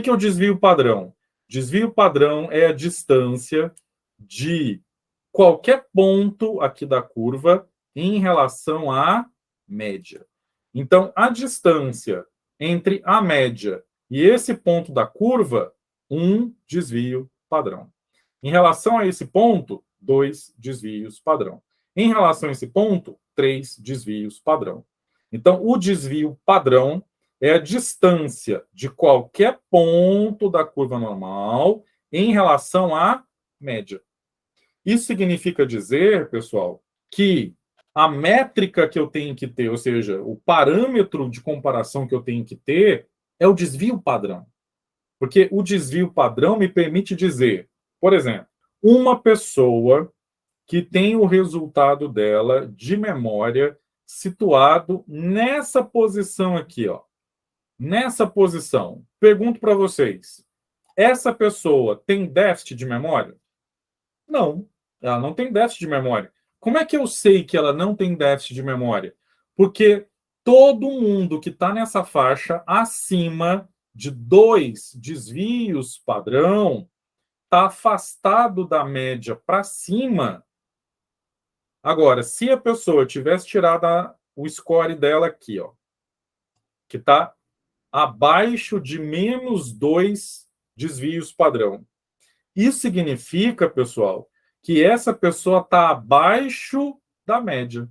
que é o desvio padrão? Desvio padrão é a distância de qualquer ponto aqui da curva em relação à média. Então, a distância entre a média e esse ponto da curva, um desvio padrão. Em relação a esse ponto, 2 desvios padrão. Em relação a esse ponto, 3 desvios padrão. Então, o desvio padrão é a distância de qualquer ponto da curva normal em relação à média. Isso significa dizer, pessoal, que a métrica que eu tenho que ter, ou seja, o parâmetro de comparação que eu tenho que ter, é o desvio padrão. Porque o desvio padrão me permite dizer, por exemplo, uma pessoa que tem o resultado dela de memória situado nessa posição aqui, ó. Nessa posição. Pergunto para vocês, essa pessoa tem déficit de memória? Não, ela não tem déficit de memória. Como é que eu sei que ela não tem déficit de memória? Porque todo mundo que está nessa faixa acima de 2 desvios padrão está afastado da média para cima. Agora, se a pessoa tivesse tirado o score dela aqui, ó, que está abaixo de menos 2 desvios padrão, isso significa, pessoal, que essa pessoa está abaixo da média.